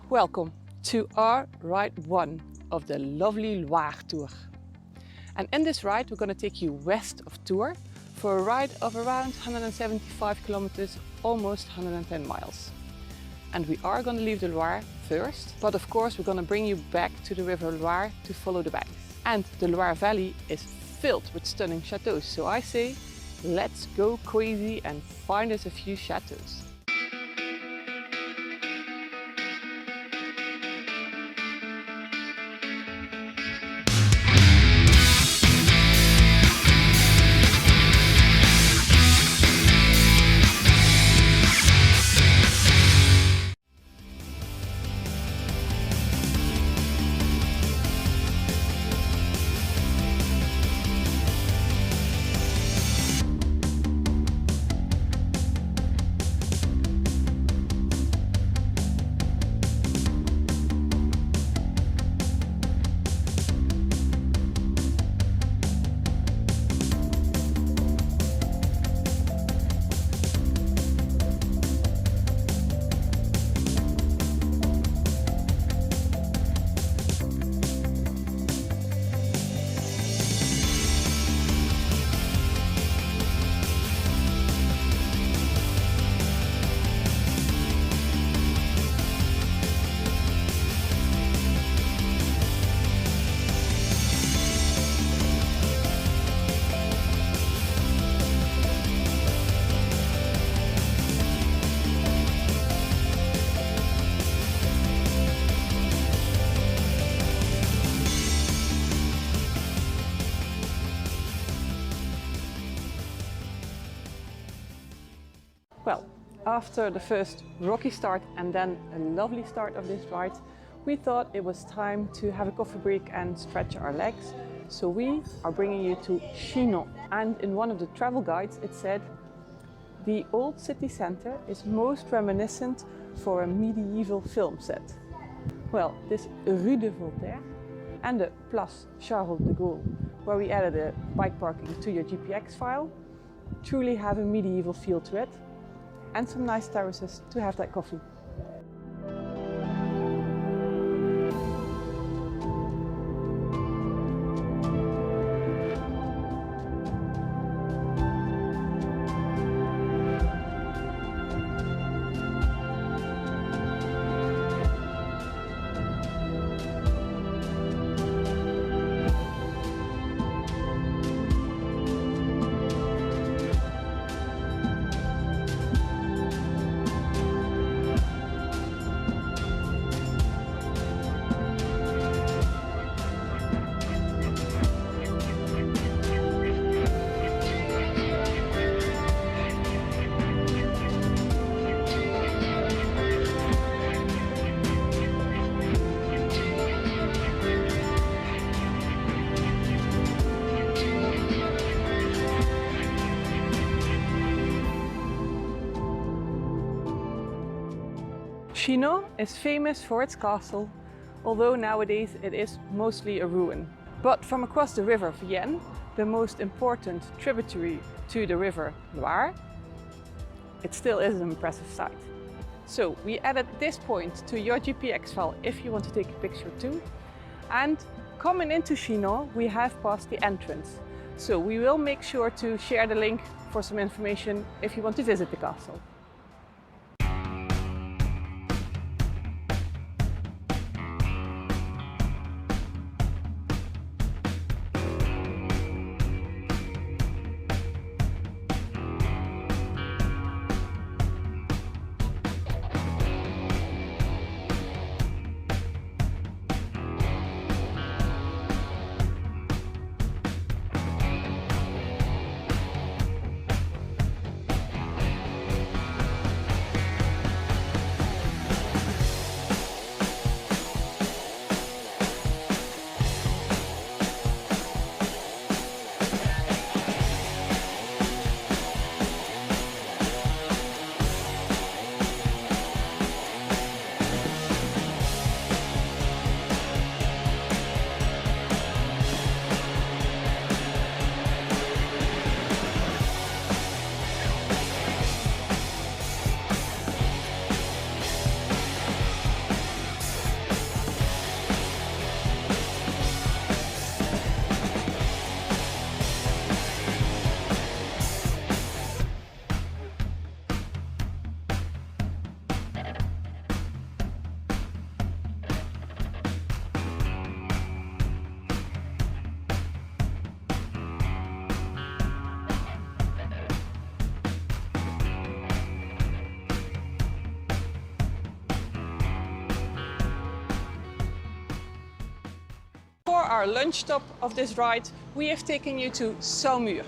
Welcome to our ride 1 of the lovely Loire Tour. And in this ride we're going to take you west of Tours for a ride of around 175 kilometers, almost 110 miles. And we are going to leave the Loire first, but of course we're going to bring you back to the River Loire to follow the banks. And the Loire Valley is filled with stunning chateaux, so I say let's go crazy and find us a few chateaux. Well, after the first rocky start and then a lovely start of this ride, we thought it was time to have a coffee break and stretch our legs. So we are bringing you to Chinon. And in one of the travel guides it said, the old city centre is most reminiscent for a medieval film set. Well, this Rue de Voltaire and the Place Charles de Gaulle, where we added a bike parking to your GPX file, truly have a medieval feel to it. And some nice terraces to have that coffee. Chinon is famous for its castle, although nowadays it is mostly a ruin. But from across the river Vienne, the most important tributary to the river Loire, it still is an impressive sight. So we added this point to your GPX file if you want to take a picture too. And coming into Chinon, we have passed the entrance. So we will make sure to share the link for some information if you want to visit the castle. our lunch stop of this ride, we have taken you to Saumur.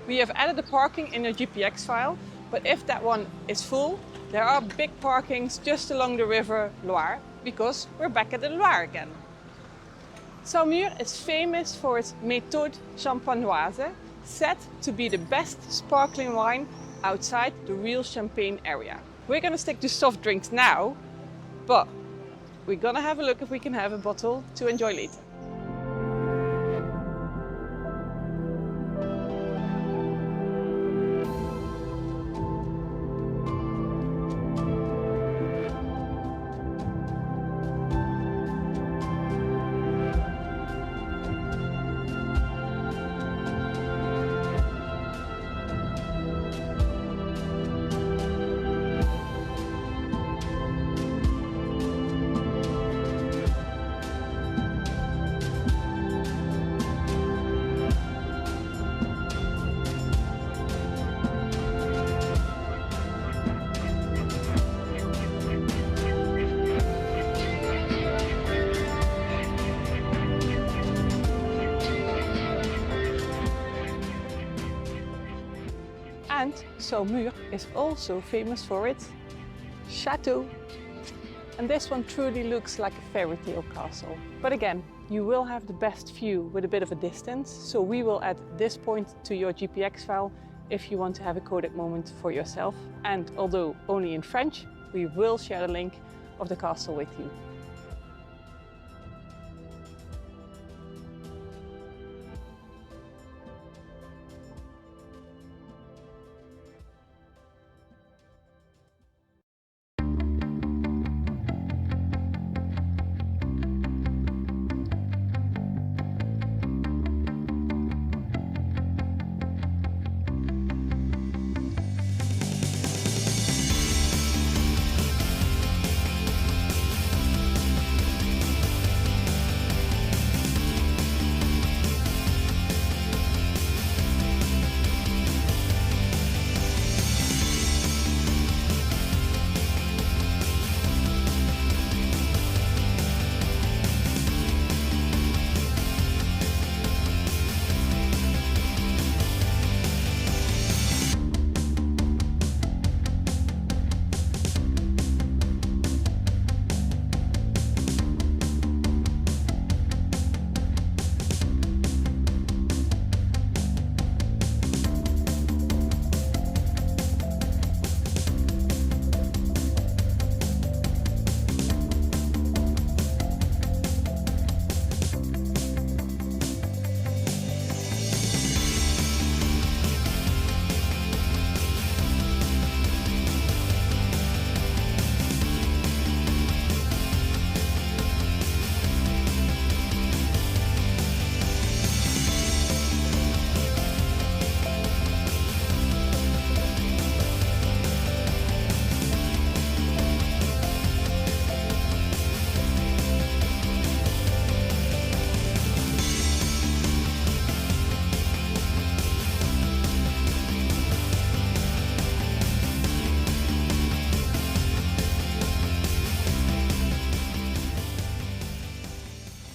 We have added the parking in your GPX file, but if that one is full, there are big parkings just along the river Loire, because we're back at the Loire again. Saumur is famous for its méthode champenoise, said to be the best sparkling wine outside the real Champagne area. We're gonna stick to soft drinks now, but we're gonna have a look if we can have a bottle to enjoy later. And Saumur is also famous for its chateau. And this one truly looks like a fairy tale castle. But again, you will have the best view with a bit of a distance, so we will add this point to your GPX file if you want to have a codec moment for yourself. And although only in French, we will share the link of the castle with you.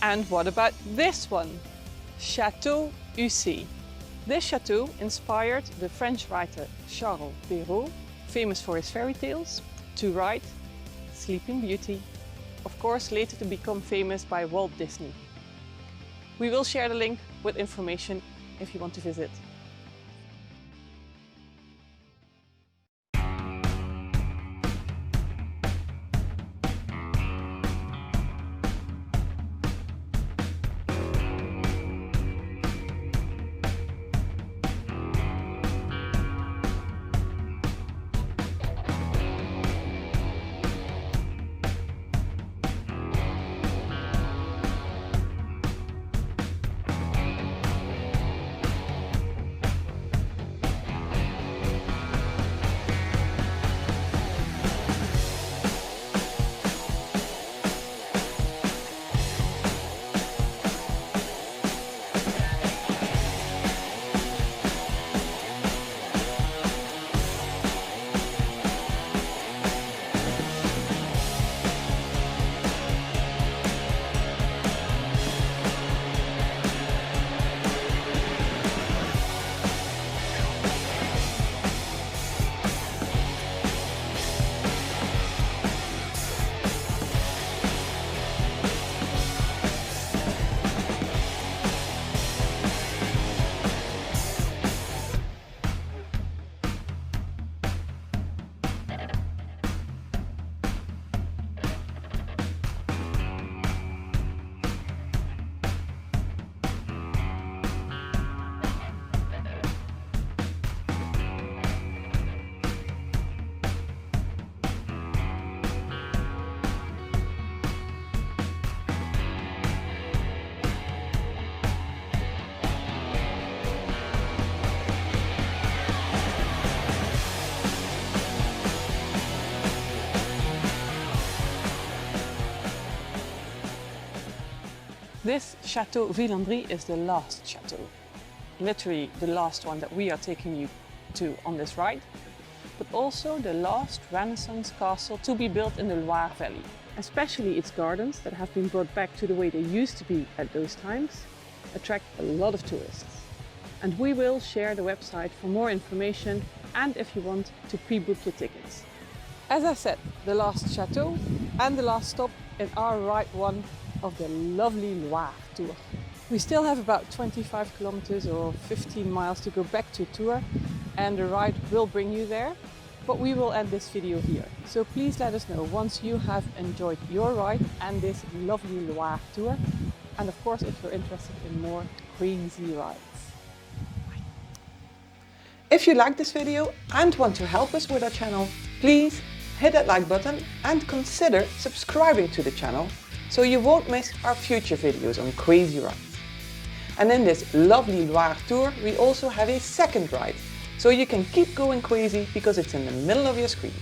And what about this one? Chateau Ussé. This chateau inspired the French writer Charles Perrault, famous for his fairy tales, to write Sleeping Beauty, of course later to become famous by Walt Disney. We will share the link with information if you want to visit. This Chateau Villandry is the last chateau, literally the last one that we are taking you to on this ride, but also the last Renaissance castle to be built in the Loire Valley. Especially its gardens, that have been brought back to the way they used to be at those times, attract a lot of tourists. And we will share the website for more information and if you want to pre-book your tickets. As I said, the last chateau and the last stop in our ride one of the lovely Loire tour. We still have about 25 kilometers or 15 miles to go back to Tours, and the ride will bring you there, but we will end this video here. So please let us know once you have enjoyed your ride and this lovely Loire tour, and of course if you're interested in more crazy rides. If you like this video and want to help us with our channel, please hit that like button and consider subscribing to the channel so you won't miss our future videos on crazy rides. And in this lovely Loire tour we also have a second ride, so you can keep going crazy because it's in the middle of your screen.